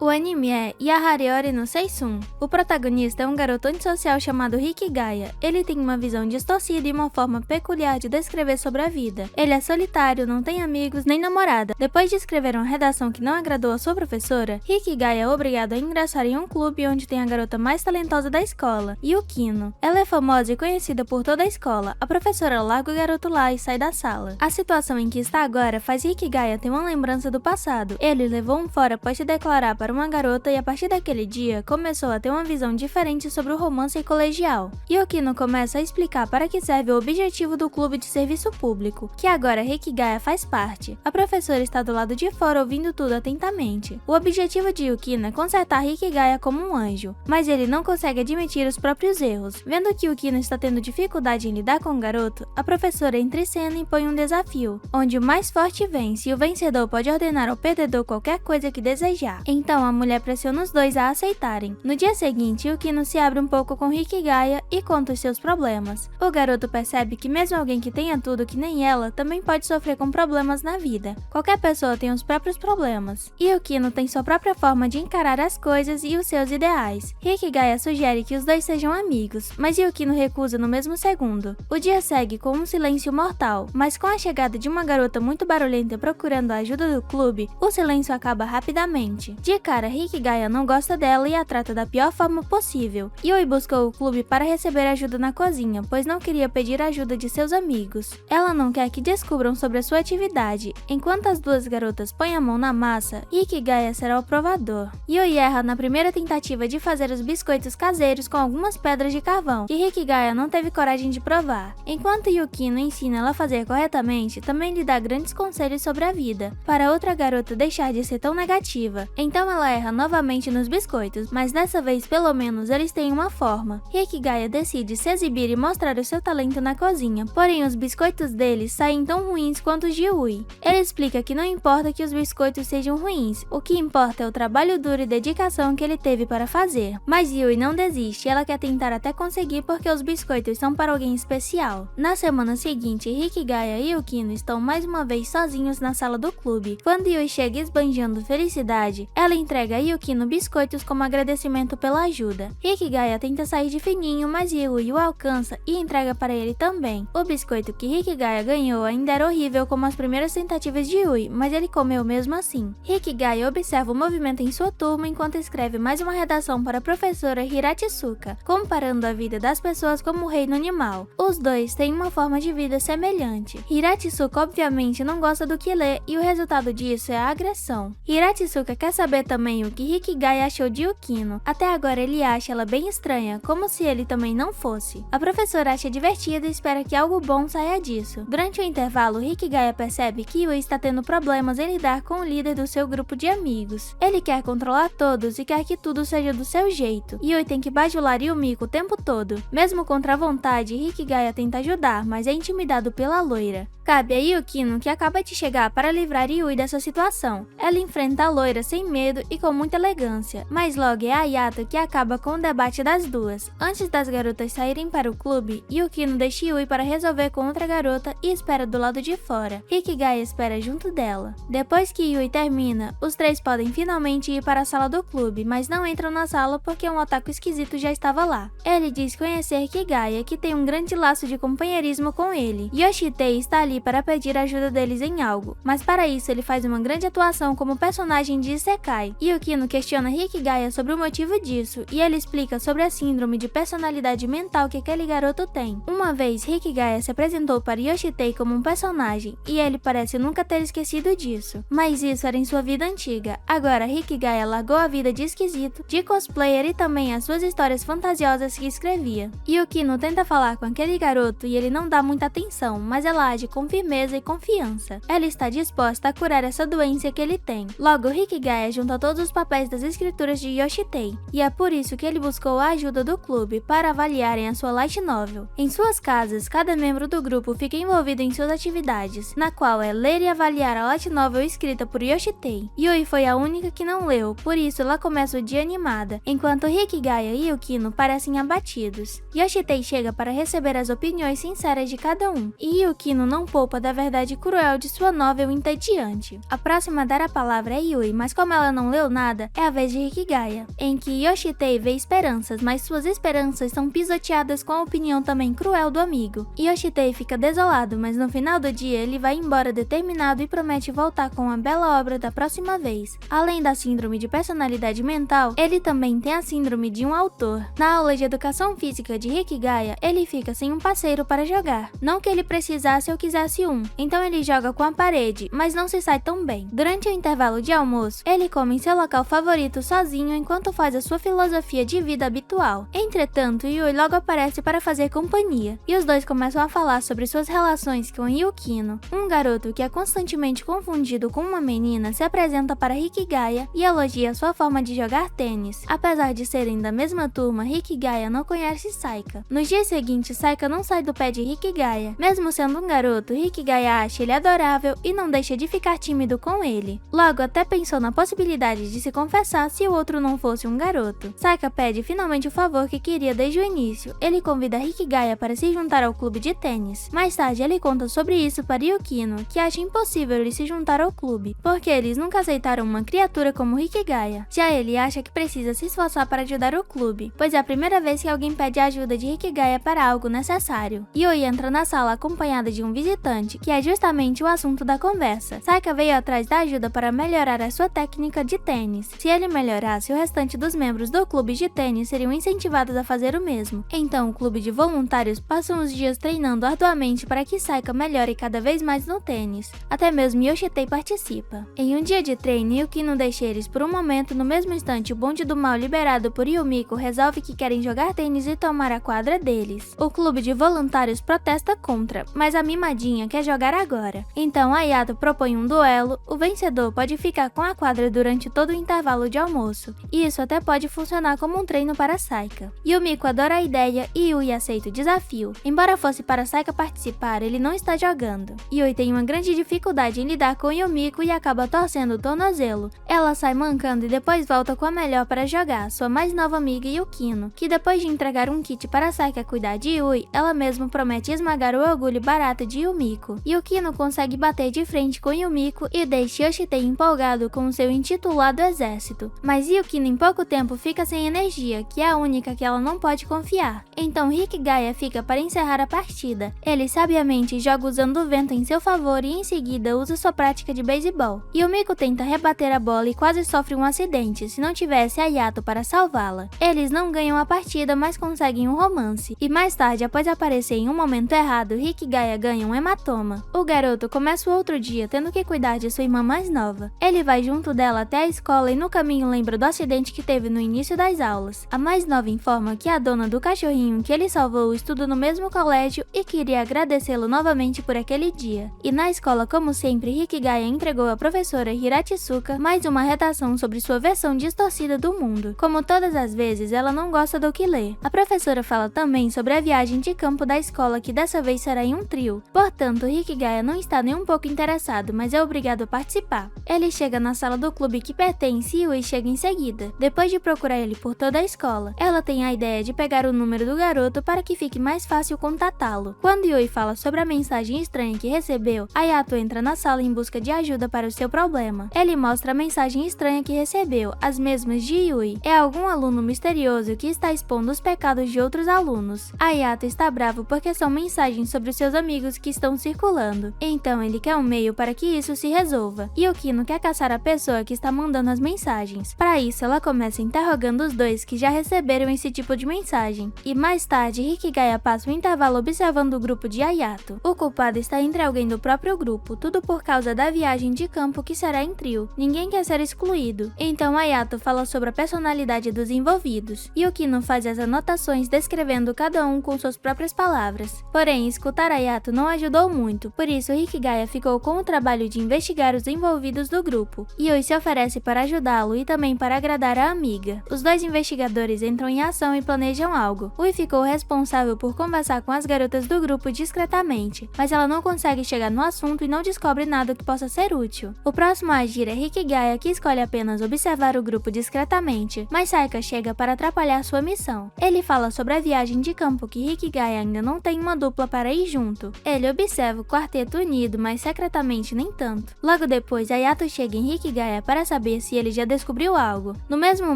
O anime é Yahariori no Seishun. O protagonista é um garoto antissocial chamado Hikigaya. Ele tem uma visão distorcida e uma forma peculiar de descrever sobre a vida. Ele é solitário, não tem amigos nem namorada. Depois de escrever uma redação que não agradou a sua professora, Hikigaya é obrigado a ingressar em um clube onde tem a garota mais talentosa da escola, Yukino. Ela é famosa e conhecida por toda a escola. A professora larga o garoto lá e sai da sala. A situação em que está agora faz Hikigaya ter uma lembrança do passado. Ele levou um fora após se declarar para uma garota e a partir daquele dia começou a ter uma visão diferente sobre o romance colegial. Yukino começa a explicar para que serve o objetivo do clube de serviço público, que agora Hikigaya faz parte. A professora está do lado de fora ouvindo tudo atentamente. O objetivo de Yukino é consertar Hikigaya como um anjo, mas ele não consegue admitir os próprios erros. Vendo que Yukino está tendo dificuldade em lidar com o garoto, a professora entra em cena e põe um desafio, onde o mais forte vence e o vencedor pode ordenar ao perdedor qualquer coisa que desejar. Então a mulher pressiona os dois a aceitarem. No dia seguinte, Yukino se abre um pouco com Hikigaya e conta os seus problemas. O garoto percebe que mesmo alguém que tenha tudo que nem ela, também pode sofrer com problemas na vida. Qualquer pessoa tem os próprios problemas. E Yukino tem sua própria forma de encarar as coisas e os seus ideais. Hikigaya sugere que os dois sejam amigos, mas Yukino recusa no mesmo segundo. O dia segue com um silêncio mortal, mas com a chegada de uma garota muito barulhenta procurando a ajuda do clube, o silêncio acaba rapidamente. De cara, Hikigaya não gosta dela e a trata da pior forma possível. Yui buscou o clube para receber ajuda na cozinha, pois não queria pedir ajuda de seus amigos. Ela não quer que descubram sobre a sua atividade. Enquanto as duas garotas põem a mão na massa, Hikigaya será o provador. Yui erra na primeira tentativa de fazer os biscoitos caseiros com algumas pedras de carvão, que Hikigaya não teve coragem de provar. Enquanto Yukino ensina ela a fazer corretamente, também lhe dá grandes conselhos sobre a vida, para outra garota deixar de ser tão negativa. Então ela erra novamente nos biscoitos, mas dessa vez pelo menos eles têm uma forma. Hikigaya decide se exibir e mostrar o seu talento na cozinha, porém os biscoitos deles saem tão ruins quanto os de Yui. Ele explica que não importa que os biscoitos sejam ruins, o que importa é o trabalho duro e dedicação que ele teve para fazer. Mas Yui não desiste, ela quer tentar até conseguir porque os biscoitos são para alguém especial. Na semana seguinte, Hikigaya e Yukino estão mais uma vez sozinhos na sala do clube. Quando Yui chega esbanjando felicidade, ela entrega a Yukino biscoitos como agradecimento pela ajuda. Hikigaya tenta sair de fininho, mas Yui o alcança e entrega para ele também. O biscoito que Hikigaya ganhou ainda era horrível como as primeiras tentativas de Yui, mas ele comeu mesmo assim. Hikigaya observa o movimento em sua turma enquanto escreve mais uma redação para a professora Hiratsuka, comparando a vida das pessoas como o reino animal. Os dois têm uma forma de vida semelhante. Hiratsuka obviamente não gosta do que lê e o resultado disso é a agressão. Hiratsuka quer saber também o que Hikigaya achou de Yukino. Até agora ele acha ela bem estranha, como se ele também não fosse. A professora acha divertido e espera que algo bom saia disso. Durante o intervalo, Hikigaya percebe que Yui está tendo problemas em lidar com o líder do seu grupo de amigos. Ele quer controlar todos e quer que tudo seja do seu jeito. Yui tem que bajular Yumiko o tempo todo. Mesmo contra a vontade, Hikigaya tenta ajudar, mas é intimidado pela loira. Cabe a Yukino, que acaba de chegar, para livrar Yui dessa situação. Ela enfrenta a loira sem medo e com muita elegância, mas logo é a Ayato que acaba com o debate das duas. Antes das garotas saírem para o clube, Yukino deixa Yui para resolver com outra garota e espera do lado de fora. Hikigaya espera junto dela. Depois que Yui termina, os três podem finalmente ir para a sala do clube, mas não entram na sala porque um otaku esquisito já estava lá. Ele diz conhecer Hikigaya, que tem um grande laço de companheirismo com ele. Yoshitei está ali para pedir ajuda deles em algo, mas para isso ele faz uma grande atuação como personagem de Isekai. Yukino questiona Hikigaya sobre o motivo disso, e ele explica sobre a síndrome de personalidade mental que aquele garoto tem. Uma vez, Hikigaya se apresentou para Yoshitei como um personagem, e ele parece nunca ter esquecido disso. Mas isso era em sua vida antiga. Agora, Hikigaya largou a vida de esquisito, de cosplayer e também as suas histórias fantasiosas que escrevia. Yukino tenta falar com aquele garoto e ele não dá muita atenção, mas ela age com firmeza e confiança. Ela está disposta a curar essa doença que ele tem. Logo, Hikigaya junta todos os papéis das escrituras de Yoshitei, e é por isso que ele buscou a ajuda do clube para avaliarem a sua light novel. Em suas casas, cada membro do grupo fica envolvido em suas atividades, na qual é ler e avaliar a light novel escrita por Yoshitei. Yui foi a única que não leu, por isso ela começa o dia animada, enquanto Hikigaya e Yukino parecem abatidos. Yoshitei chega para receber as opiniões sinceras de cada um, e Yukino não poupa da verdade cruel de sua novel entediante. A próxima a dar a palavra é Yui, mas como ela não leu nada, é a vez de Hikigaya, em que Yoshitei vê esperanças, mas suas esperanças são pisoteadas com a opinião também cruel do amigo. Yoshitei fica desolado, mas no final do dia ele vai embora determinado e promete voltar com uma bela obra da próxima vez. Além da síndrome de personalidade mental, ele também tem a síndrome de um autor. Na aula de educação física de Hikigaya, ele fica sem um parceiro para jogar. Não que ele precisasse ou quisesse um, então ele joga com a parede, mas não se sai tão bem. Durante o intervalo de almoço, ele come em seu local favorito sozinho enquanto faz a sua filosofia de vida habitual. Entretanto, Yui logo aparece para fazer companhia, e os dois começam a falar sobre suas relações com Yukino. Um garoto que é constantemente confundido com uma menina se apresenta para Hikigaya e elogia sua forma de jogar tênis. Apesar de serem da mesma turma, Hikigaya não conhece Saika. Nos dias seguintes, Saika não sai do pé de Hikigaya. Mesmo sendo um garoto, Hikigaya acha ele adorável e não deixa de ficar tímido com ele. Logo, até pensou na possibilidade de se confessar se o outro não fosse um garoto. Saika pede finalmente o favor que queria desde o início. Ele convida Hikigaya para se juntar ao clube de tênis. Mais tarde, ele conta sobre isso para Yukino, que acha impossível ele se juntar ao clube, porque eles nunca aceitaram uma criatura como Hikigaya. Já ele acha que precisa se esforçar para ajudar o clube, pois é a primeira vez que alguém pede a ajuda de Hikigaya para algo necessário. Yui entra na sala acompanhada de um visitante, que é justamente o assunto da conversa. Saika veio atrás da ajuda para melhorar a sua técnica de tênis. Se ele melhorasse, o restante dos membros do clube de tênis seriam incentivados a fazer o mesmo. Então, o clube de voluntários passa uns dias treinando arduamente para que Saika melhore cada vez mais no tênis. Até mesmo Yoshitei participa. Em um dia de treino, Yukino deixa eles por um momento. No mesmo instante, o bonde do mal liberado por Yumiko resolve que querem jogar tênis e tomar a quadra deles. O clube de voluntários protesta contra, mas a mimadinha quer jogar agora. Então Ayato propõe um duelo. O vencedor pode ficar com a quadra durante todo o intervalo de almoço, e isso até pode funcionar como um treino para Saika. Yumiko adora a ideia e Yui aceita o desafio. Embora fosse para Saika participar, ele não está jogando. Yui tem uma grande dificuldade em lidar com Yumiko e acaba torcendo o tornozelo. Ela sai mancando e depois volta com a melhor para jogar, sua mais nova amiga Yukino, que depois de entregar um kit para Saika cuidar de Yui, ela mesma promete esmagar o orgulho barato de Yumiko. Yukino consegue bater de frente com Yumiko e deixa Yoshitei empolgado com seu intitulado exército. Mas Yukino em pouco tempo fica sem energia, que é a única que ela não pode confiar. Então Hikigaya fica para encerrar a partida. Ele sabiamente joga usando o vento em seu favor e em seguida usa sua prática de beisebol. Yumiko tenta rebater a bola e quase sofre um acidente se não tivesse Ayato para salvá-la. Eles não ganham a partida, mas conseguem um romance. E mais tarde, após aparecer em um momento errado, Hikigaya ganha um hematoma. O garoto começa o outro dia tendo que cuidar de sua irmã mais nova. Ele vai junto dela até a escola e no caminho lembra do acidente que teve no início das aulas. A mais nova informa que a dona do cachorrinho que ele salvou estuda no mesmo colégio e queria agradecê-lo novamente por aquele dia. E na escola, como sempre, Hikigaya entregou à professora Hiratsuka mais uma redação sobre sua versão distorcida do mundo. Como todas as vezes, ela não gosta do que lê. A professora fala também sobre a viagem de campo da escola, que dessa vez será em um trio. Portanto, Hikigaya não está nem um pouco interessado, mas é obrigado a participar. Ele chega na sala do clube que pertence e Yui chega em seguida. Depois de procurar ele por toda a escola, ela tem a ideia de pegar o número do garoto para que fique mais fácil contatá-lo. Quando Yui fala sobre a mensagem estranha que recebeu, Ayato entra na sala em busca de ajuda para o seu problema. Ele mostra a mensagem estranha que recebeu, as mesmas de Yui. É algum aluno misterioso que está expondo os pecados de outros alunos. Ayato está bravo porque são mensagens sobre os seus amigos que estão circulando. Então ele quer um meio para que isso se resolva. Yukino quer caçar a pessoa que está mandando as mensagens. Para isso, ela começa interrogando os dois que já receberam esse tipo de mensagem. E mais tarde, Hikigaya passa o intervalo observando o grupo de Ayato. O culpado está entre alguém do próprio grupo, tudo por causa da viagem de campo que será em trio. Ninguém quer ser excluído. Então Ayato fala sobre a personalidade dos envolvidos. Yukino faz as anotações descrevendo cada um com suas próprias palavras. Porém, escutar Ayato não ajudou muito, por isso Hikigaya ficou com o trabalho de investigar os envolvidos do grupo. Yui se oferece para ajudá-lo e também para agradar a amiga. Os dois investigadores entram em ação e planejam algo. Yui ficou responsável por conversar com as garotas do grupo discretamente, mas ela não consegue chegar no assunto e não descobre nada que possa ser útil. O próximo a agir é Hikigaya, que escolhe apenas observar o grupo discretamente, mas Saika chega para atrapalhar sua missão. Ele fala sobre a viagem de campo que Hikigaya ainda não tem uma dupla para ir junto. Ele observa o quarteto unido, mas secretamente nem tanto. Logo depois, Hayato chega em Hikigaya para saber se ele já descobriu algo. No mesmo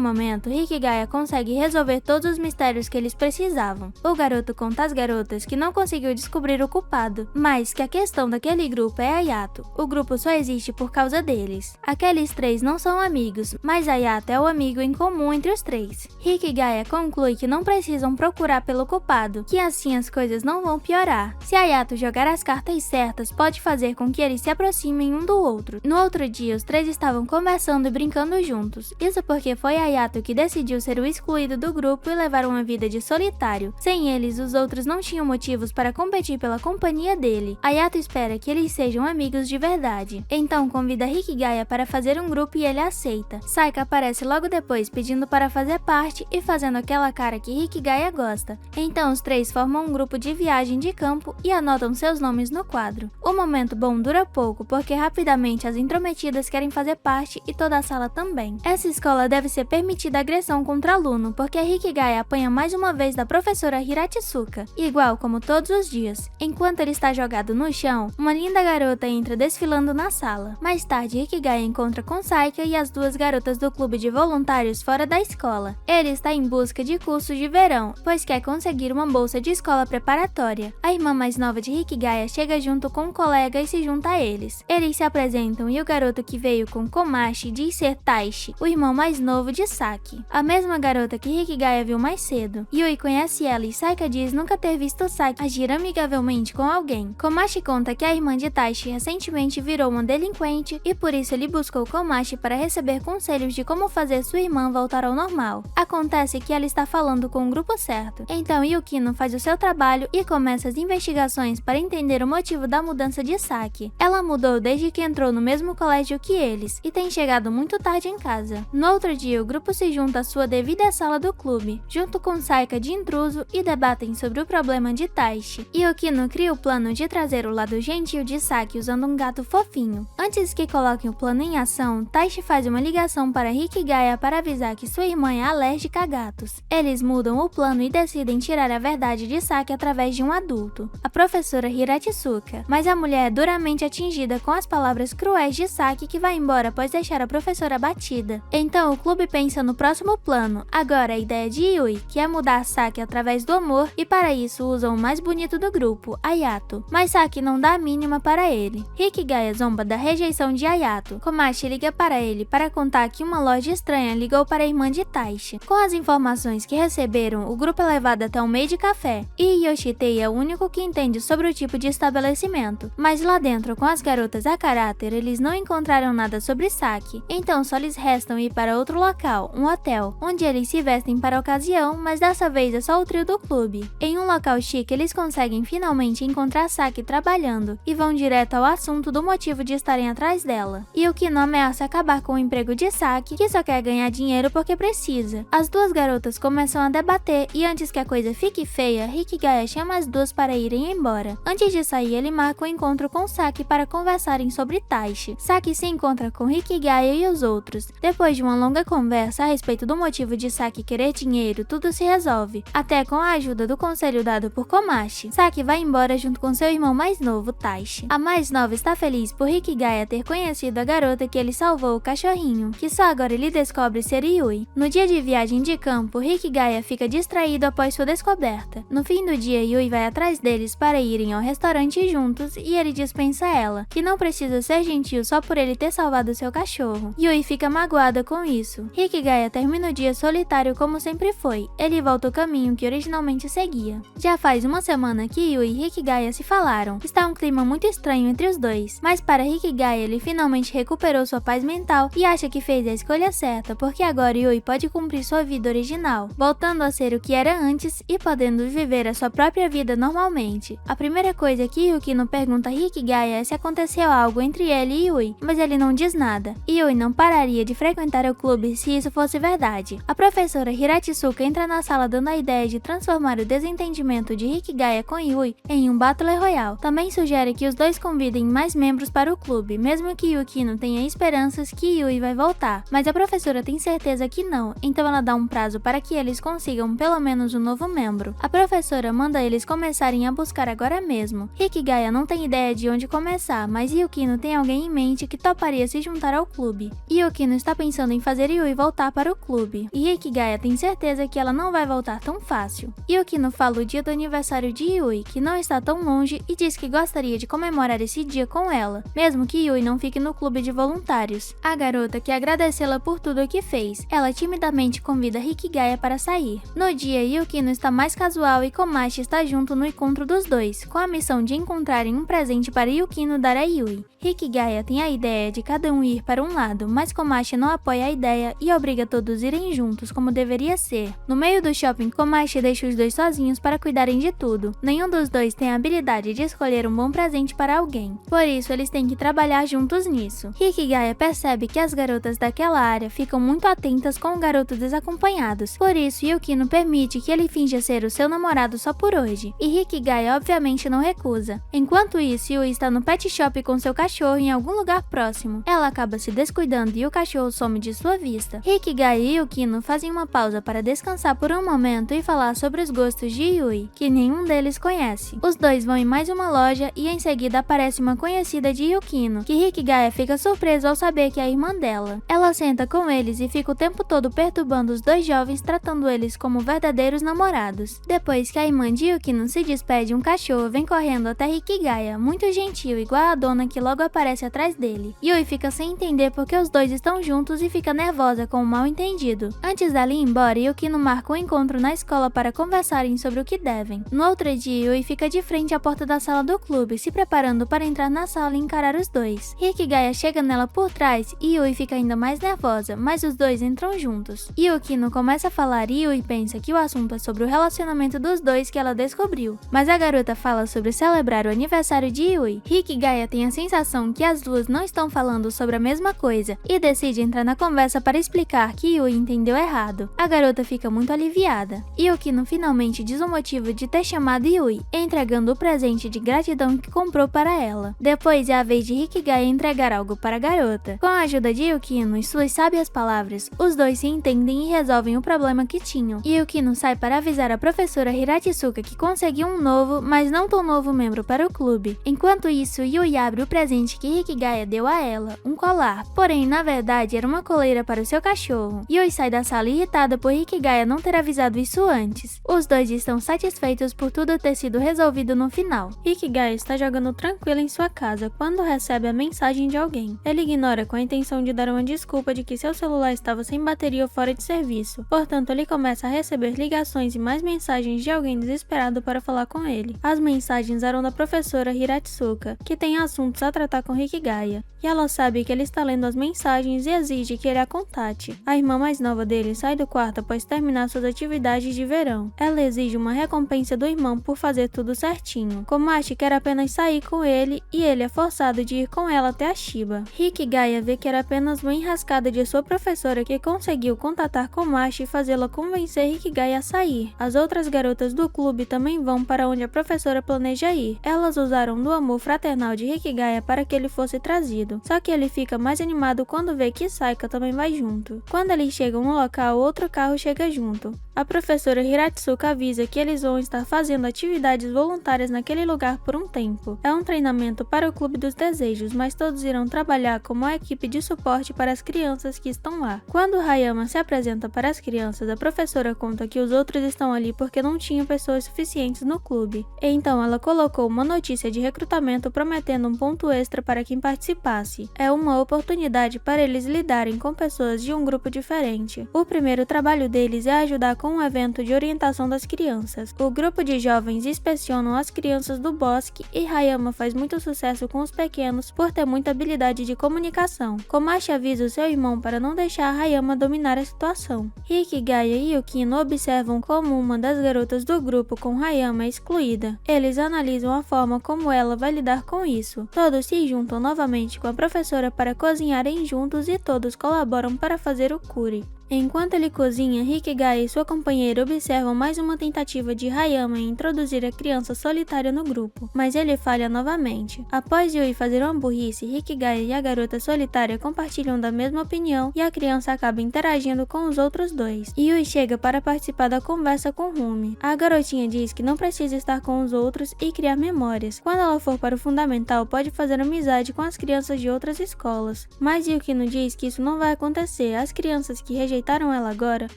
momento, Hikigaya consegue resolver todos os mistérios que eles precisavam. O garoto conta às garotas que não conseguiu descobrir o culpado, mas que a questão daquele grupo é Hayato. O grupo só existe por causa deles. Aqueles três não são amigos, mas Hayato é o amigo em comum entre os três. Hikigaya conclui que não precisam procurar pelo culpado, que assim as coisas não vão piorar. Se Hayato jogar as cartas certas, pode fazer com que eles se aproximem um do outro. No outro dia, os três estavam conversando e brincando juntos. Isso porque foi Hayato que decidiu ser o excluído do grupo e levar uma vida de solitário. Sem eles, os outros não tinham motivos para competir pela companhia dele. Hayato espera que eles sejam amigos de verdade. Então convida Hikigaya para fazer um grupo e ele aceita. Saika aparece logo depois pedindo para fazer parte e fazendo aquela cara que Hikigaya gosta. Então os três formam um grupo de viagem de campo e anotam seus nomes no quadro. O momento bom dura pouco porque rapidamente as intrometidas querem fazer parte e toda a sala também. Essa escola deve ser permitida agressão contra aluno porque Hikigaya apanha mais uma vez da professora Hiratsuka, igual como todos os dias. Enquanto ele está jogado no chão, uma linda garota entra desfilando na sala. Mais tarde, Hikigaya encontra com Saika e as duas garotas do clube de voluntários fora da escola. Ele está em busca de cursos de verão, pois quer conseguir uma bolsa de escola preparatória. A irmã mais nova de Hikigaya chega junto com um colega e se junta a eles. Eles se apresentam e o garoto que veio com Komachi diz ser Taishi, o irmão mais novo de Saki, a mesma garota que Hikigaya viu mais cedo. Yui conhece ela e Saika diz nunca ter visto Saki agir amigavelmente com alguém. Komachi conta que a irmã de Taishi recentemente virou uma delinquente e por isso ele buscou Komachi para receber conselhos de como fazer sua irmã voltar ao normal. Acontece que ela está falando com o grupo certo. Então Yukino faz o seu trabalho e começa as investigações para entender o motivo da mudança de Saki. Ela mudou desde que entrou no mesmo colégio que eles e tem chegado muito tarde em casa. No outro dia, o grupo se junta à sua devida sala do clube, junto com Saika de intruso e debatem sobre o problema de Taishi. Yukino cria o plano de trazer o lado gentil de Saki usando um gato fofinho. Antes que coloquem o plano em ação, Taishi faz uma ligação para Hikigaya para avisar que sua irmã é alérgica a gatos. Eles mudam o plano e decidem tirar a verdade de Saki através de um adulto, a professora Hiratsuka. Mas a mulher é duramente atingida com as palavras cruéis de Saki que vai embora após deixar a professora abatida. Então o clube pensa no próximo plano. Agora a ideia de Yui, que é mudar Saki através do amor e para isso usam o mais bonito do grupo, Hayato. Mas Saki não dá a mínima para ele. Hikigaya zomba da rejeição de Hayato. Komachi liga para ele para contar que uma loja estranha ligou para a irmã de Taishi. Com as informações que receberam, o grupo é levado até um meio de café e Yoshitei é o único que entende sobre o tipo de estabelecimento. Mas lá dentro, com as garotas a caráter, eles não encontraram nada sobre Saki. Então só lhes restam ir para outro local, um hotel, onde eles se vestem para a ocasião, mas dessa vez é só o trio do clube. Em um local chique, eles conseguem finalmente encontrar Saki trabalhando e vão direto ao assunto do motivo de estarem atrás dela. Yukino ameaça acabar com o emprego de Saki, que só quer ganhar dinheiro porque precisa. As duas garotas começam a debater e antes que a coisa fique feia, Hikigaya chama as duas para irem embora. Antes de sair, ele marca um encontro com Saki para conversarem sobre Taishi. Saki se encontra com Hikigaya e os outros. Depois de uma longa conversa a respeito do motivo de Saki querer dinheiro, tudo se resolve, até com a ajuda do conselho dado por Komachi. Saki vai embora junto com seu irmão mais novo, Taishi. A mais nova está feliz por Hikigaya ter conhecido a garota que ele salvou, o cachorrinho, que só agora ele descobre ser Yui. No dia de viagem de campo, Hikigaya fica distraído após sua descoberta. No fim do dia, Yui vai atrás deles para irem ao restaurante juntos e ele dispensa ela, que não precisa ser gentil só por ele ter salvado seu cachorro. Yui fica magoada com isso. Hikigaya termina o dia solitário como sempre foi. Ele volta o caminho que originalmente seguia. Já faz uma semana que Yui e Hikigaya se falaram. Está um clima muito estranho entre os dois, mas para Hikigaya ele finalmente recuperou sua paz mental e acha que fez a escolha certa, porque agora Yui pode cumprir sua vida original, voltando a ser o que era antes e podendo viver a sua própria vida normalmente. A primeira coisa que Yukino pergunta a Hikigaya é se aconteceu algo entre ele e Yui, mas ele não diz nada. Yui não pararia de frequentar o clube se isso fosse verdade. A professora Hiratsuka entra na sala dando a ideia de transformar o desentendimento de Hikigaya com Yui em um Battle Royale. Também sugere que os dois convidem mais membros para o clube, mesmo que Yukino tenha esperanças que Yui vai voltar. Mas a professora tem certeza que não, então ela dá um prazo para que eles consigam pelo menos um novo membro. A professora manda eles começarem a buscar agora mesmo. mesmo. Hikigaya não tem ideia de onde começar, mas Yukino tem alguém em mente que toparia se juntar ao clube. Yukino está pensando em fazer Yui voltar para o clube, e Hikigaya tem certeza que ela não vai voltar tão fácil. Yukino fala o dia do aniversário de Yui, que não está tão longe, e diz que gostaria de comemorar esse dia com ela, mesmo que Yui não fique no clube de voluntários. A garota quer agradecê-la por tudo o que fez. Ela timidamente convida Hikigaya para sair. No dia, Yukino está mais casual e Komachi está junto no encontro dos dois, com a missão de encontrarem um presente para Yukino dar a Yui. Hikigaya tem a ideia de cada um ir para um lado, mas Komachi não apoia a ideia e obriga todos a irem juntos, como deveria ser. No meio do shopping, Komachi deixa os dois sozinhos para cuidarem de tudo. Nenhum dos dois tem a habilidade de escolher um bom presente para alguém, por isso eles têm que trabalhar juntos nisso. Hikigaya percebe que as garotas daquela área ficam muito atentas com o garoto desacompanhados, por isso Yukino permite que ele finja ser o seu namorado só por hoje, e Hikigaya obviamente não recusa. Enquanto isso, Yui está no pet shop com seu cachorro em algum lugar próximo. Ela acaba se descuidando e o cachorro some de sua vista. Hikigaya e Yukino fazem uma pausa para descansar por um momento e falar sobre os gostos de Yui, que nenhum deles conhece. Os dois vão em mais uma loja e em seguida aparece uma conhecida de Yukino, que Hikigaya fica surpreso ao saber que é a irmã dela. Ela senta com eles e fica o tempo todo perturbando os dois jovens, tratando eles como verdadeiros namorados. Depois que a irmã de Yukino se despede, um cachorro vem correndo até Hikigaya, muito gentil, igual a dona que logo aparece atrás dele. Yui fica sem entender porque os dois estão juntos e fica nervosa com o mal-entendido. Antes dela ir embora, Yukino marca um encontro na escola para conversarem sobre o que devem. No outro dia, Yui fica de frente à porta da sala do clube, se preparando para entrar na sala e encarar os dois. Hikigaya chega nela por trás e Yui fica ainda mais nervosa, mas os dois entram juntos. Yukino começa a falar e Yui pensa que o assunto é sobre o relacionamento dos dois que ela descobriu, mas a garota fala sobre celebrar o aniversário de Yui. Hikigaya tem a sensação que as duas não estão falando sobre a mesma coisa e decide entrar na conversa para explicar que Yui entendeu errado. A garota fica muito aliviada. Yukino finalmente diz o motivo de ter chamado Yui, entregando o presente de gratidão que comprou para ela. Depois é a vez de Hikigaya entregar algo para a garota. Com a ajuda de Yukino e suas sábias palavras, os dois se entendem e resolvem o problema que tinham. Yukino sai para avisar a professora Hiratsuka que conseguiu um novo, mas não tão novo membro para o clube. Enquanto isso, Yui abre o presente que Hikigaya deu a ela, um colar. Porém, na verdade, era uma coleira para o seu cachorro. Yui sai da sala irritada por Hikigaya não ter avisado isso antes. Os dois estão satisfeitos por tudo ter sido resolvido no final. Hikigaya está jogando tranquila em sua casa quando recebe a mensagem de alguém. Ele ignora com a intenção de dar uma desculpa de que seu celular estava sem bateria ou fora de serviço. Portanto, ele começa a receber ligações e mais mensagens de alguém desesperado para falar com ele. As mensagens eram da professora Hiratsuka, que tem assuntos a tratar com Hikigaya, e ela sabe que ele está lendo as mensagens e exige que ele a contate. A irmã mais nova dele sai do quarto após terminar suas atividades de verão. Ela exige uma recompensa do irmão por fazer tudo certinho. Komachi quer apenas sair com ele e ele é forçado de ir com ela até a Shiba. Hikigaya vê que era apenas uma enrascada de sua professora que conseguiu contatar Komachi e fazê-la convencer Hikigaya a sair. As outras garotas do clube também vão para onde a professora planeja ir. Elas usaram do amor fraternal de Hikigaya para que ele fosse trazido. Só que ele fica mais animado quando vê que Saika também vai junto. Quando eles chegam no local, outro carro chega junto. A professora Hiratsuka avisa que eles vão estar fazendo atividades voluntárias naquele lugar por um tempo. É um treinamento para o Clube dos Desejos, mas todos irão trabalhar como a equipe de suporte para as crianças que estão lá. Quando Hayama se apresenta para as crianças, a professora conta que os outros estão ali porque não tinham pessoas suficientes no clube. Então ela colocou uma notícia de recrutamento prometendo um ponto extra para quem participasse. É uma oportunidade para eles lidarem com pessoas de um grupo diferente. O primeiro trabalho deles é ajudar com um evento de orientação das crianças. O grupo de jovens inspecionam as crianças do bosque e Hayama faz muito sucesso com os pequenos por ter muita habilidade de comunicação. Komachi avisa o seu irmão para não deixar Hayama dominar a situação. Hikigaya e Yukino observam como uma das garotas do grupo com Hayama é excluída. Eles analisam a forma como ela vai lidar com isso. Todos se juntam novamente com a professora para cozinharem juntos e todos colaboram para fazer o curry. Enquanto ele cozinha, Hikigaya e sua companheira observam mais uma tentativa de Hayama em introduzir a criança solitária no grupo, mas ele falha novamente. Após Yui fazer uma burrice, Hikigaya e a garota solitária compartilham da mesma opinião e a criança acaba interagindo com os outros dois. Yui chega para participar da conversa com Rumi. A garotinha diz que não precisa estar com os outros e criar memórias. Quando ela for para o fundamental, pode fazer amizade com as crianças de outras escolas. Mas Yukino diz que isso não vai acontecer. As crianças que rejeitaram ela agora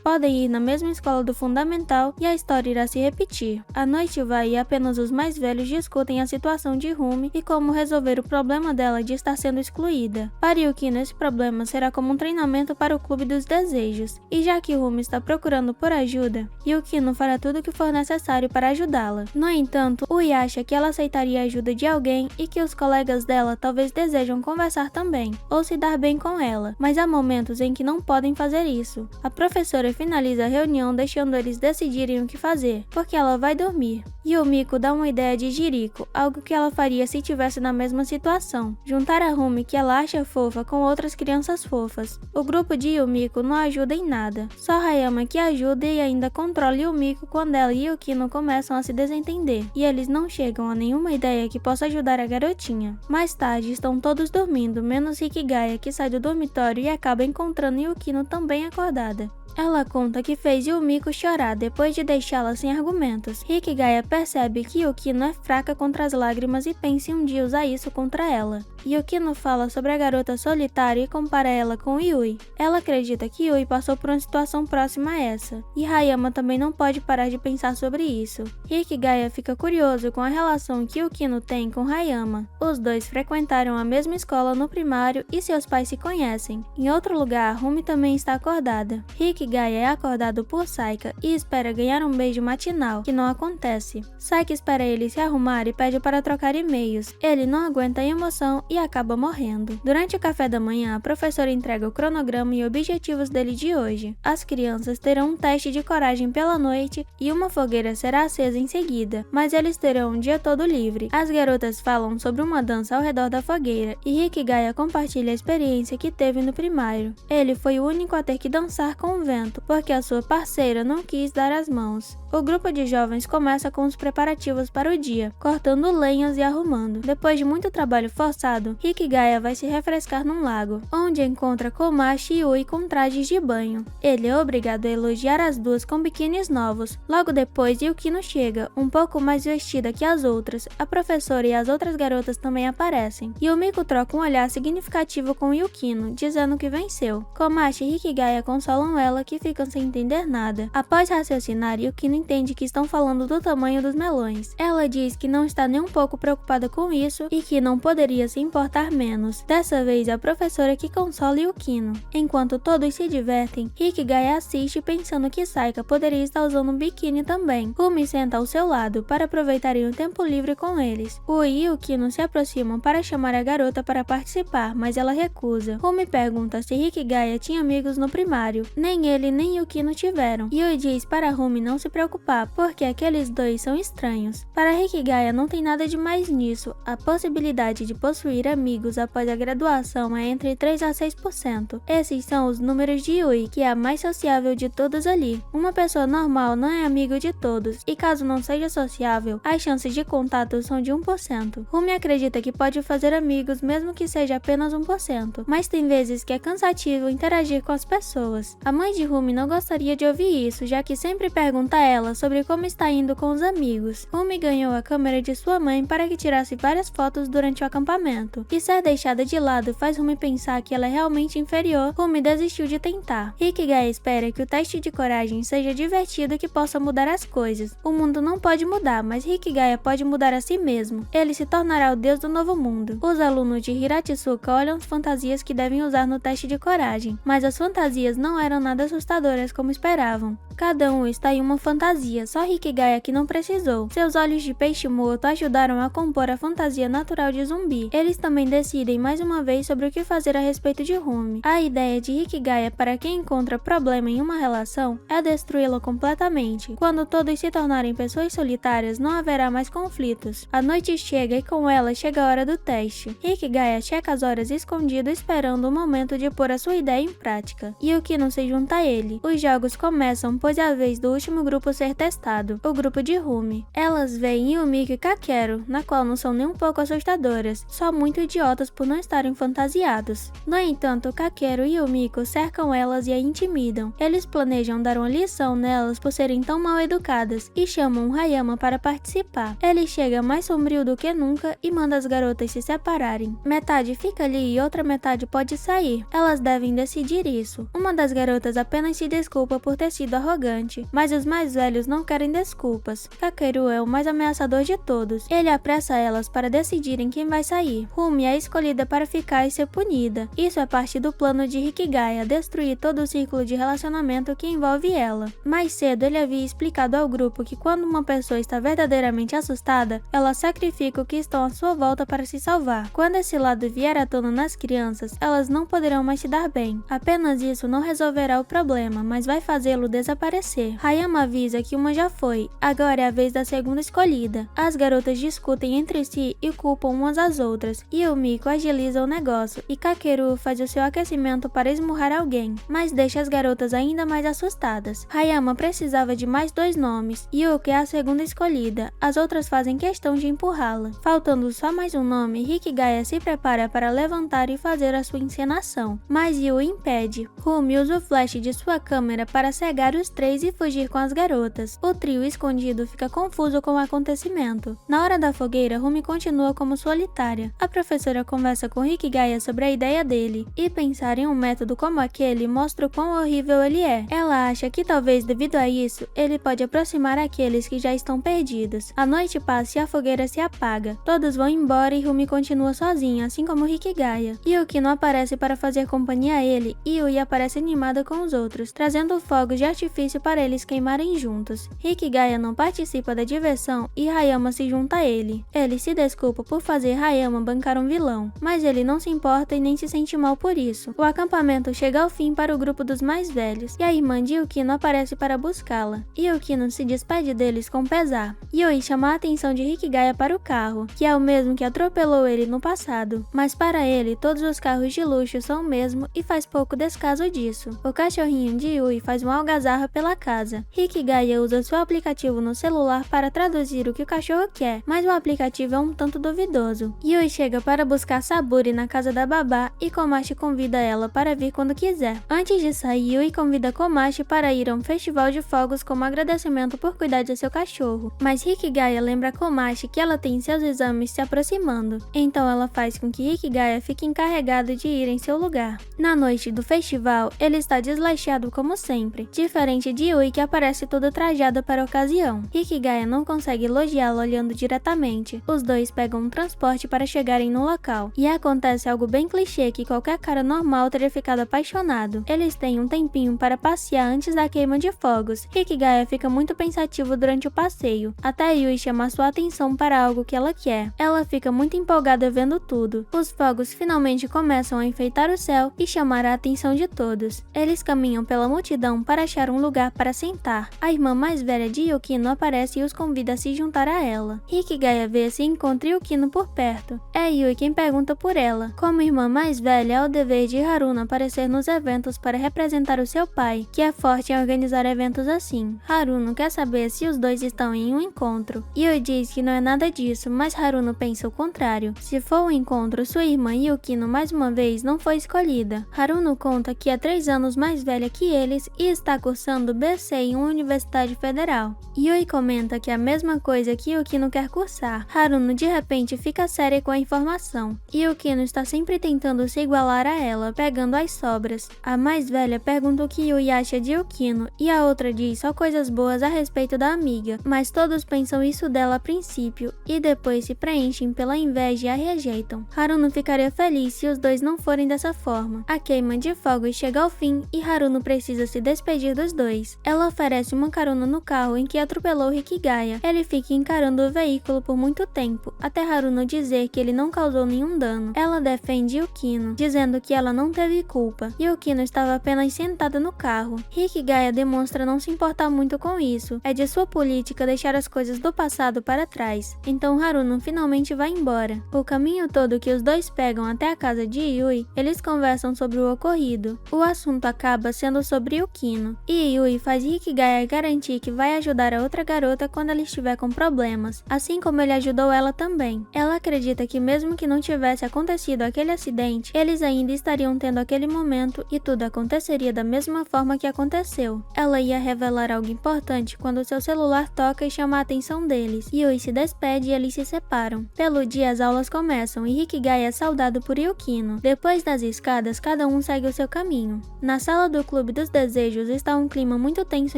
podem ir na mesma escola do fundamental e a história irá se repetir. A noite vai e apenas os mais velhos discutem a situação de Rumi e como resolver o problema dela de estar sendo excluída. Para Yukino, esse problema será como um treinamento para o Clube dos Desejos. E já que Rumi está procurando por ajuda, Yukino fará tudo o que for necessário para ajudá-la. No entanto, Ui acha que ela aceitaria a ajuda de alguém e que os colegas dela talvez desejam conversar também, ou se dar bem com ela, mas há momentos em que não podem fazer isso. A professora finaliza a reunião deixando eles decidirem o que fazer, porque ela vai dormir. Yumiko dá uma ideia de Jiriko, algo que ela faria se estivesse na mesma situação: juntar a Rumi, que ela acha fofa, com outras crianças fofas. O grupo de Yumiko não ajuda em nada, só Hayama que ajuda e ainda controla Yumiko quando ela e Yukino começam a se desentender, e eles não chegam a nenhuma ideia que possa ajudar a garotinha. Mais tarde, estão todos dormindo, menos Hikigaya, que sai do dormitório e acaba encontrando Yukino também acordada. Ela conta que fez Yumiko chorar depois de deixá-la sem argumentos. Hikigaya percebe que Yukino é fraca contra as lágrimas e pensa em um dia usar isso contra ela. Yukino fala sobre a garota solitária e compara ela com Yui. Ela acredita que Yui passou por uma situação próxima a essa, e Hayama também não pode parar de pensar sobre isso. Hikigaya fica curioso com a relação que Yukino tem com Hayama. Os dois frequentaram a mesma escola no primário e seus pais se conhecem. Em outro lugar, Rumi também está acordada. Hikigaya é acordado por Saika e espera ganhar um beijo matinal, que não acontece. Saika espera ele se arrumar e pede para trocar e-mails. Ele não aguenta a emoção e acaba morrendo. Durante o café da manhã, a professora entrega o cronograma e objetivos dele de hoje. As crianças terão um teste de coragem pela noite e uma fogueira será acesa em seguida, mas eles terão um dia todo livre. As garotas falam sobre uma dança ao redor da fogueira e Hikigaya compartilha a experiência que teve no primário. Ele foi o único a ter que dançar com o vento, porque a sua parceira não quis dar as mãos. O grupo de jovens começa com os preparativos para o dia, cortando lenhas e arrumando. Depois de muito trabalho forçado, Hikigaya vai se refrescar num lago, onde encontra Komachi e Yui com trajes de banho. Ele é obrigado a elogiar as duas com biquínis novos. Logo depois, Yukino chega, um pouco mais vestida que as outras. A professora e as outras garotas também aparecem. Yumiko troca um olhar significativo com Yukino, dizendo que venceu. Komachi e Hikigaya consolam ela, que ficam sem entender nada. Após raciocinar, Yukino entende que estão falando do tamanho dos melões. Ela diz que não está nem um pouco preocupada com isso e que não poderia se importar menos. Dessa vez, a professora que consola Yukino. Enquanto todos se divertem, Hikigaya assiste pensando que Saika poderia estar usando um biquíni também. Rumi senta ao seu lado para aproveitarem o tempo livre com eles. Ui e Yukino se aproximam para chamar a garota para participar, mas ela recusa. Rumi pergunta se Hikigaya tinha amigos no primário. Nem ele nem Yukino tiveram. Yui diz para Rumi não se preocupar, porque aqueles dois são estranhos. Para Hikigaya não tem nada de mais nisso. A possibilidade de possuir amigos após a graduação é entre 3 a 6%. Esses são os números de Yui, que é a mais sociável de todas ali. Uma pessoa normal não é amigo de todos, e caso não seja sociável, as chances de contato são de 1%. Rumi acredita que pode fazer amigos mesmo que seja apenas 1%, mas tem vezes que é cansativo interagir com as pessoas. A mãe de Rumi não gostaria de ouvir isso, já que sempre pergunta a ela sobre como está indo com os amigos. Rumi ganhou a câmera de sua mãe para que tirasse várias fotos durante o acampamento, e ser deixada de lado faz Rumi pensar que ela é realmente inferior. Rumi desistiu de tentar. Hikigaya espera que o teste de coragem seja divertido e que possa mudar as coisas. O mundo não pode mudar, mas Hikigaya pode mudar a si mesmo. Ele se tornará o deus do novo mundo. Os alunos de Hiratsuka olham as fantasias que devem usar no teste de coragem, mas as fantasias não eram nada assustadoras como esperavam. cada um está em uma fantasia, só Hikigaya que não precisou. Seus olhos de peixe morto ajudaram a compor a fantasia natural de zumbi. Eles também decidem mais uma vez sobre o que fazer a respeito de Rumi. A ideia de Hikigaya para quem encontra problema em uma relação é destruí-la completamente. Quando todos se tornarem pessoas solitárias, não haverá mais conflitos. A noite chega e com ela chega a hora do teste. Hikigaya checa as horas escondido esperando o momento de pôr a sua ideia em prática. Yukino se junta a ele. Os jogos começam, pois é a vez do último grupo ser testado, o grupo de Rumi. Elas veem Yumiko e Kakeru, na qual não são nem um pouco assustadoras, só muito idiotas por não estarem fantasiados. No entanto, Kakeru e Yumiko cercam elas e a intimidam. Eles planejam dar uma lição nelas por serem tão mal educadas e chamam Hayama para participar. Ele chega mais sombrio do que nunca e manda as garotas se separarem. Metade fica ali e outra metade pode sair. Elas devem decidir isso. Uma das garotas apenas se desculpa por ter sido arrogante, mas os mais velhos não querem desculpas. Kakeru é o mais ameaçador de todos. Ele apressa elas para decidirem quem vai sair. Rumi é escolhida para ficar e ser punida. Isso é parte do plano de Hikigaya, destruir todo o círculo de relacionamento que envolve ela. Mais cedo ele havia explicado ao grupo que quando uma pessoa está verdadeiramente assustada, ela sacrifica o que estão à sua volta para se salvar. Quando esse lado vier à tona nas crianças, elas não poderão mais se dar bem. Apenas isso não resolverá o problema, mas vai fazê-lo desaparecer. Hayama avisa que uma já foi, agora é a vez da segunda escolhida. As garotas discutem entre si e culpam umas às outras. Yumiko agiliza o negócio e Kakeru faz o seu aquecimento para esmurrar alguém, mas deixa as garotas ainda mais assustadas. Hayama precisava de mais 2 nomes. Yuki é a segunda escolhida, as outras fazem questão de empurrá-la. Faltando só mais um nome, Hikigaya se prepara para levantar e fazer a sua encenação, mas Yu impede. Rumi usa o flash de sua câmera para cegar os 3 e fugir com as garotas. O trio escondido fica confuso com o acontecimento. Na hora da fogueira, Rumi continua como solitária. A professora conversa com Hikigaya sobre a ideia dele, e pensar em um método como aquele mostra o quão horrível ele é. Ela acha que talvez devido a isso, ele pode aproximar aqueles que já estão perdidos. A noite passa e a fogueira se apaga. Todos vão embora e Rumi continua sozinha, assim como Hikigaya. Yukino aparece para fazer companhia a ele e Yui aparece animada com os outros, trazendo fogos de artifício para eles queimarem juntos. Hikigaya não participa da diversão e Hayama se junta a ele. Ele se desculpa por fazer Hayama bancar um vilão, mas ele não se importa e nem se sente mal por isso. O acampamento chega ao fim para o grupo dos mais velhos e a irmã de Yukino aparece para buscá-la. Yukino se despede deles com pesar. Yui chama a atenção de Hikigaya para o carro, que é o mesmo que atropelou ele no passado, mas para ele todos os carros de luxo são o mesmo e faz pouco descaso disso. O cachorrinho de Yui faz uma algazarra pela casa. Hikigaya usa seu aplicativo no celular para traduzir o que o cachorro quer, mas o aplicativo é um tanto duvidoso. Yui chega para buscar Saburi na casa da babá e Komachi convida ela para vir quando quiser. Antes de sair, Yui convida Komachi para ir a um festival de fogos como agradecimento por cuidar de seu cachorro, mas Hikigaya lembra Komachi que ela tem seus exames se aproximando, então ela faz com que Hikigaya fique encarregado de ir em seu lugar. Na noite do festival, ele está desleixado como sempre, diferente de Yui que aparece toda trajada para a ocasião. Hikigaya não consegue elogiá-lo olhando diretamente. Os dois pegam um transporte para chegarem no local, e acontece algo bem clichê que qualquer cara normal teria ficado apaixonado. Eles têm um tempinho para passear antes da queima de fogos. Hikigaya fica muito pensativo durante o passeio, até Yui chama sua atenção para algo que ela quer. Ela fica muito empolgada vendo tudo. Os fogos finalmente começam a enfeitar o céu e chamar a atenção de todos. Eles caminham pela multidão para achar um lugar para sentar. A irmã mais velha de Yukino aparece e os convida a se juntar a ela. Hikigaya vê se encontra Yukino por perto. É Yui quem pergunta por ela. Como irmã mais velha, é o dever de Haruna aparecer nos eventos para representar o seu pai, que é forte em organizar eventos assim. Haruno quer saber se os dois estão em um encontro. Yui diz que não é nada disso, mas Haruno pensa o contrário. Se for um encontro, sua irmã Yukino mais uma vez não foi escolhida. Haruno conta que é 3 anos mais velha que eles e está cursando BC em uma universidade federal. Yui comenta que é a mesma coisa que Yukino quer cursar. Haruno de repente fica séria com a informação. Yukino está sempre tentando se igualar a ela, pegando as sobras. A mais velha pergunta o que Yui acha de Yukino e a outra diz só coisas boas a respeito da amiga, mas todos pensam isso dela a princípio e depois se preenchem pela inveja e a rejeitam. Haruno ficaria feliz se os dois não forem dessa forma. A queima de fogos chega ao fim e Haruno precisa se despedir dos dois. Ela oferece uma carona no carro em que atropelou Hikigaya. Ele fica encarando o veículo por muito tempo, até Haruno dizer que ele não causou nenhum dano. Ela defende Yukino, dizendo que ela não teve culpa. Yukino estava apenas sentada no carro. Hikigaya demonstra não se importar muito com isso. É de sua política deixar as coisas do passado para trás. Então Haruno finalmente vai embora. O caminho todo que os dois pegam até a casa de Yui, eles conversam sobre o ocorrido. O assunto acaba sendo sobre Yukino, e Yui faz Hikigaya garantir que vai ajudar a outra garota quando ela estiver com problemas, assim como ele ajudou ela também. Ela acredita que mesmo que não tivesse acontecido aquele acidente, eles ainda estariam tendo aquele momento e tudo aconteceria da mesma forma que aconteceu. Ela ia revelar algo importante quando seu celular toca e chama a atenção deles. Yui se despede e eles se separam. Pelo dia as aulas começam e Hikigaya é saudado por Yukino. Depois das escadas, cada um segue o seu caminho. Na sala do Clube dos Desejos está um clima muito tenso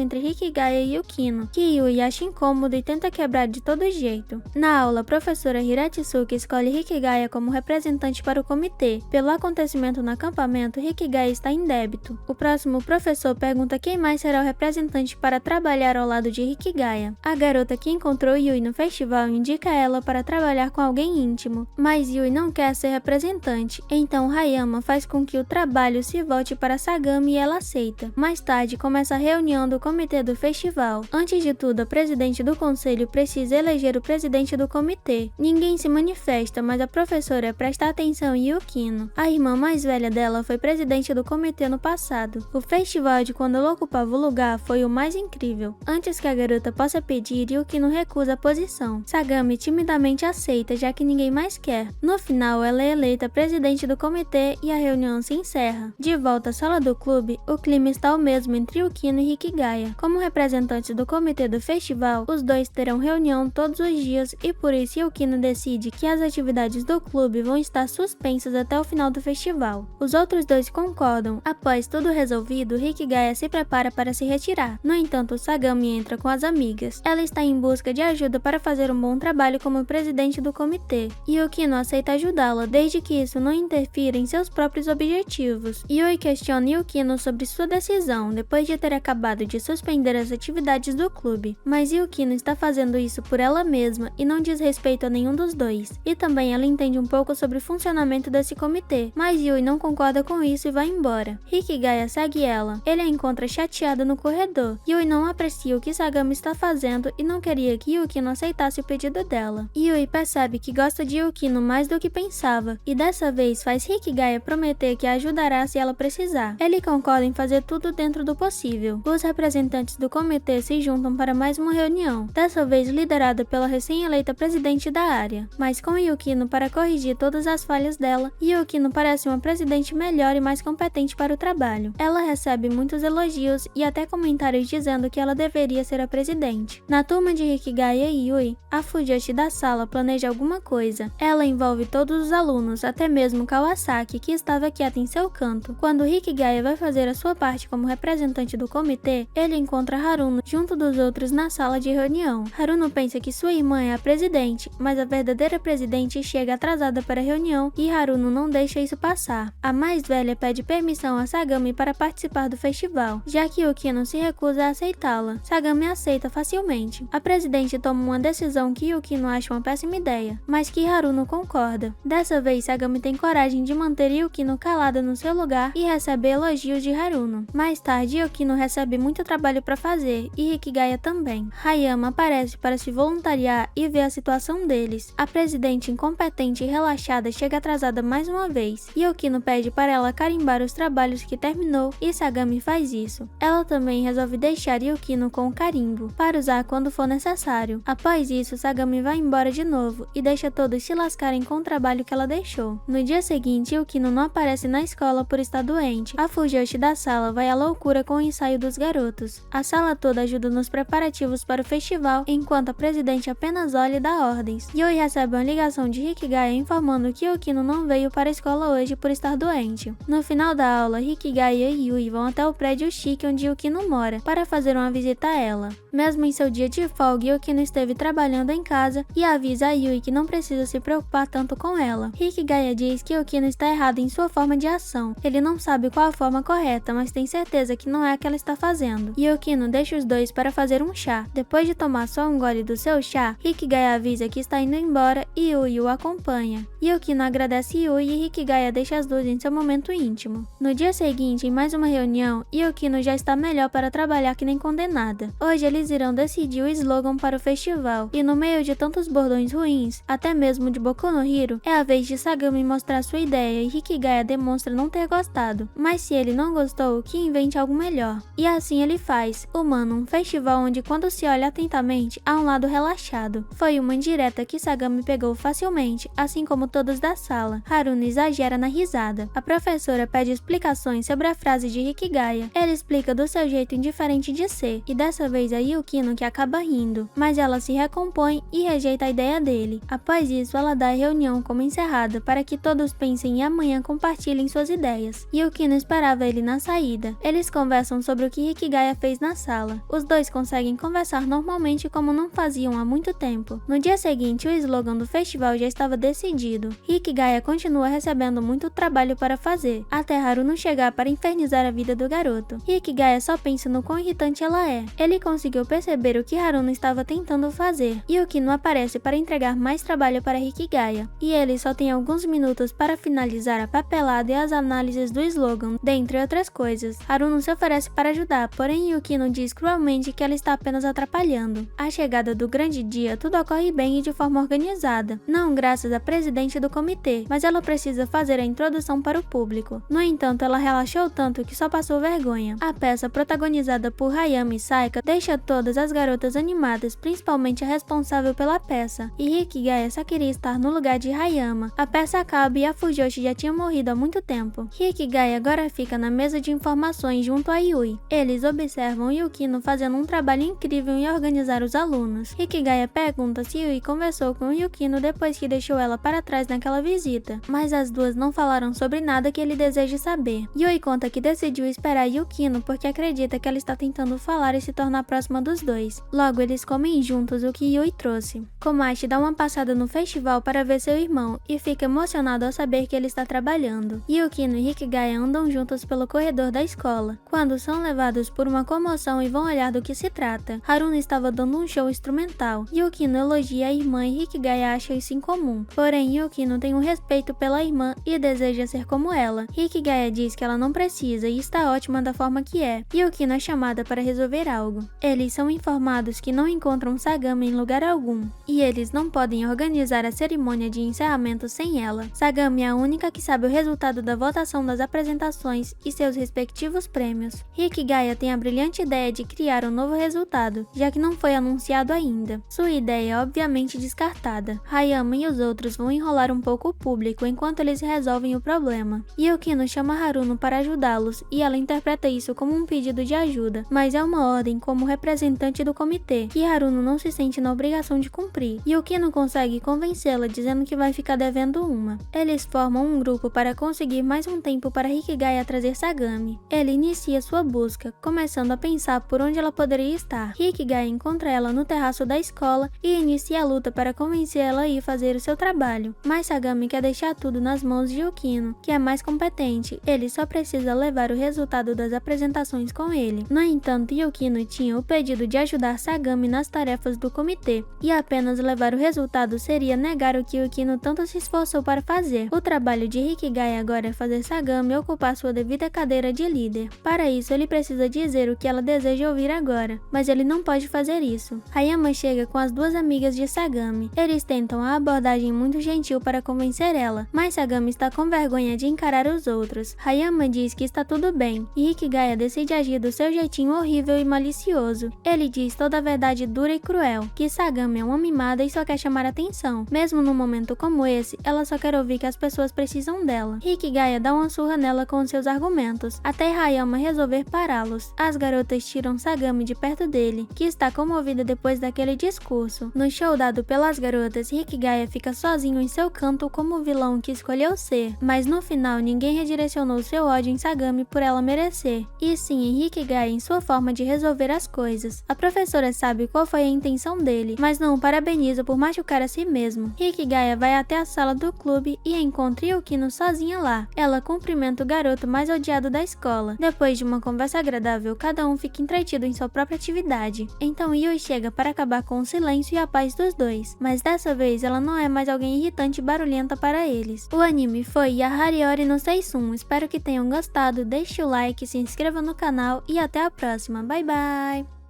entre Hikigaya e Yukino, que Yui acha incômodo e tenta quebrar de todo jeito. Na aula, a professora Hiratsuki escolhe Hikigaya como representante para o comitê. Pelo acontecimento no acampamento, Hikigaya está em débito. O próximo professor pergunta quem mais será o representante para trabalhar ao lado de Hikigaya. A garota que encontrou Yui no festival indica ela para trabalhar com alguém íntimo, mas Yui não quer ser representante, então Hayama faz com que o trabalho se volte para Sagami e ela aceita. Mais tarde começa a reunião do comitê do festival. Antes de tudo, a presidente do conselho precisa eleger o presidente do comitê. Ninguém se manifesta, mas a professora presta atenção em Yukino. A irmã mais velha dela foi presidente do comitê no passado. O festival de quando ela ocupava o lugar foi o mais incrível. Antes que a garota possa pedir, Yukino recusa a posição. Sagami timidamente aceita, já que ninguém mais quer. No final, ela é eleita presidente do comitê e a reunião se encerra. De volta à sala do clube, o clima está o mesmo entre Yukino e Hikigaya. Como representantes do comitê do festival, os dois terão reunião todos os dias e por isso Yukino decide que as atividades do clube vão estar suspensas até o final do festival. Os outros dois concordam. Após tudo resolvido, Hikigaya se prepara para se retirar. No entanto, Sagami entra com as amigas. Ela está em busca de ajuda para fazer um bom trabalho como presidente do comitê. Yukino aceita ajudá-la, desde que isso não interfira em seus próprios objetivos. Yui questiona Yukino sobre sua decisão, depois de ter acabado de suspender as atividades do clube. Mas Yukino está fazendo isso por ela mesma e não diz respeito a nenhum dos dois. E também ela entende um pouco sobre o funcionamento desse comitê, mas Yui não concorda com isso e vai embora. Hikigaya segue ela. Ele a encontra chateada no corredor. Yui não aprecia o que Sagami está fazendo e não queria que Yukino aceitasse o pedido dela. Yui percebe que gosta de Yukino mais do que pensava, e dessa vez faz Hikigaya prometer que a ajudará se ela precisar. Ele concorda em fazer tudo dentro do possível. Os representantes do comitê se juntam para mais uma reunião, dessa vez liderada pela recém-eleita presidente da área. Mas com Yukino para corrigir todas as falhas dela, Yukino parece uma presidente melhor e mais competente para o trabalho. Ela recebe muitos elogios e até comentários dizendo que ela deveria ser a presidente. Na turma de Hikigaya e Yui, a Fujoshi da sala planeja alguma coisa. Ela envolve todos os alunos, até mesmo Kawasaki, que estava quieta em seu canto. Quando Hikigaya vai fazer a sua parte como representante do comitê, ele encontra Haruno junto dos outros na sala de reunião. Haruno pensa que sua irmã é a presidente, mas a verdadeira presidente chega atrasada para a reunião e Haruno não deixa isso passar. A mais velha pede permissão a Sagami para participar do festival, já que Yukino se recusa a aceitá-la. Sagami aceita facilmente. A presidente toma uma decisão que Yukino acha uma péssima ideia, mas que Haruno concorda. Dessa vez, Sagami tem coragem de manter Yukino calada no seu lugar e recebe elogios de Haruno. Mais tarde, Yukino recebe muito trabalho para fazer e Hikigaya também. Hayama aparece para se voluntariar e ver a situação deles. A presidente incompetente e relaxada chega atrasada mais uma vez. Yukino pede para ela carimbar os trabalhos que terminou e Sagami faz isso. Ela também resolve deixar Yukino com o carimbo, para usar quando for necessário. Após isso, Sagami vai embora de novo e deixa todos se lascarem com o trabalho que ela deixou. No dia seguinte, Yukino não aparece na escola por estar doente. A Fujoshi da sala vai à loucura com o ensaio dos garotos. A sala toda ajuda nos preparativos para o festival, enquanto a presidente apenas olha e dá ordens. Yui recebe uma ligação de Hikigaya informando que Yukino não veio para a escola hoje por estar doente. No final da aula, Hikigaya e Yui vão até o prédio chique onde Yukino mora, para fazer uma visita a ela. Mesmo em seu dia de folga, Yukino esteve trabalhando em casa e avisa a Yui que não precisa se preocupar tanto com ela. Hikigaya diz que Yukino está errado em sua forma de ação. Ele não sabe qual a forma correta, mas tem certeza que não é a que ela está fazendo. Yukino deixa os dois para fazer um chá. Depois de tomar só um gole do seu chá, Hikigaya avisa que está indo embora e Yui o acompanha. Yukino agradece Yui e Hikigaya deixa as duas em seu momento íntimo. No dia seguinte, em mais uma reunião, Yukino já está melhor para trabalhar que nem condenada. Hoje eles irão decidir o slogan para o festival, e no meio de tantos bordões ruins, até mesmo de Boku no Hero, é a vez de Sagami mostrar sua ideia e Hikigaya demonstra não ter gostado. Mas se ele não gostou, que invente algo melhor. E assim ele faz. Humano, um festival onde quando se olha atentamente, há um lado relaxado. Foi uma indireta que Sagami pegou facilmente, assim como todos da sala. Haruna exagera na risada. A professora pede explicações sobre a frase de Hikigaya. Ele explica do seu jeito indiferente de ser, e dessa vez é Yukino que acaba rindo, mas ela se recompõe e rejeita a ideia dele. Após isso, ela dá a reunião como encerrada para que todos pensem e amanhã compartilhem suas ideias. Yukino esperava ele na saída. Eles conversam sobre o que Hikigaya fez na sala. Os dois conseguem conversar normalmente como não faziam há muito tempo. No dia seguinte, o slogan do festival já estava decidido. Hikigaya continua recebendo muito trabalho para fazer, até Haruna chegar para infernizar a vida do garoto. Hikigaya só pensa no quão irritante ela é. Ele conseguiu perceber o que Haruna estava tentando fazer. Yukino aparece para entregar mais trabalho para Hikigaya, e ele só tem alguns minutos para finalizar a papelada e as análises do slogan, dentre outras coisas. Haruna se oferece para ajudar, porém Yukino diz cruelmente que ela está apenas atrapalhando. A chegada do grande dia, tudo ocorre bem e de forma organizada, não graças à presidente do comitê, mas ela precisa fazer a introdução para o público. No entanto, ela relaxou tanto que só passou vergonha. A peça, protagonizada por Hayama e Saika, deixa todas as garotas animadas, principalmente a responsável pela peça, e Hikigaya só queria estar no lugar de Hayama. A peça acaba e a Fujoshi já tinha morrido há muito tempo. Hikigaya agora fica na mesa de informações junto a Yui. Eles observam Yukino fazendo um trabalho incrível em organizar os alunos. Hikigaya pergunta se Yui conversou com Yukino depois que deixou ela para trás naquela visita, mas as duas não falaram sobre nada que ele deseje saber. Yui conta que decidiu esperar Yukino porque acredita que ela está tentando falar e se tornar próxima dos dois. Logo, eles comem juntos o que Yui trouxe. Komachi dá uma passada no festival para ver seu irmão e fica emocionado ao saber que ele está trabalhando. Yukino e Hikigaya andam juntos pelo corredor da escola, quando são levados por uma comoção e vão olhar do que se trata. Haruna estava dando um show instrumental. Yukino elogia a irmã e Hikigaya acha isso incomum. Porém, Yukino tem um respeito pela irmã e deseja ser como ela. Hikigaya diz que ela não precisa e está ótima da forma que é. Yukino é chamada para resolver algo. Eles são informados que não encontram Sagami em lugar algum, e eles não podem organizar a cerimônia de encerramento sem ela. Sagami é a única que sabe o resultado da votação das apresentações e seus respectivos prêmios. Hikigaya tem a brilhante ideia de criar um novo resultado, já que não foi anunciado ainda. Sua ideia é obviamente descartada. Hayama e os outros vão enrolar um pouco o público enquanto eles resolvem o problema. Yukino chama Haruno para ajudá-los e ela interpreta isso como um pedido de ajuda, mas é uma ordem como representante do comitê, que Haruno não se sente na obrigação de cumprir. Yukino consegue convencê-la dizendo que vai ficar devendo uma. Eles formam um grupo para conseguir mais um tempo para Hikigaya trazer Sagami. Ele inicia sua busca, começando a pensar por onde ela poderia estar. Hikigaya encontra ela no terraço da escola e inicia a luta para convencê-la a ir fazer o seu trabalho. Mas Sagami quer deixar tudo nas mãos de Yukino, que é mais competente. Ele só precisa levar o resultado das apresentações com ele. No entanto, Yukino tinha o pedido de ajudar Sagami nas tarefas do comitê, e apenas levar o resultado seria negar o que Yukino tanto se esforçou para fazer. O trabalho de Hikigaya agora é fazer Sagami ocupar sua devida cadeira de líder. Para isso, ele precisa dizer o que ela deseja ouvir agora, mas ele não pode fazer isso. Hayama chega com as duas amigas de Sagami. Eles tentam a abordagem muito gentil para convencer ela, mas Sagami está com vergonha de encarar os outros. Hayama diz que está tudo bem, e Hikigaya decide agir do seu jeitinho horrível e malicioso. Ele diz toda a verdade dura e cruel, que Sagami é uma mimada e só quer chamar atenção. Mesmo num momento como esse, ela só quer ouvir que as pessoas precisam dela. Hikigaya dá uma surra nela com seus argumentos, até Hayama resolver pará-los. As garotas tiram Sagami de perto dele, que está comovida depois daquele discurso. No show dado pelas garotas, Hikigaya fica sozinho em seu canto como o vilão que escolheu ser, mas no final ninguém redirecionou seu ódio em Sagami por ela merecer, e sim em Hikigaya em sua forma de resolver as coisas. coisas. A professora sabe qual foi a intenção dele, mas não o parabeniza por machucar a si mesmo. Hikigaya vai até a sala do clube e encontra Yukino sozinha lá. Ela cumprimenta o garoto mais odiado da escola. Depois de uma conversa agradável, cada um fica entretido em sua própria atividade. Então Yui chega para acabar com o silêncio e a paz dos dois, mas dessa vez ela não é mais alguém irritante e barulhenta para eles. O anime foi Yahariori no Seisum. Espero que tenham gostado, deixe o like, se inscreva no canal e até a próxima. Bye bye!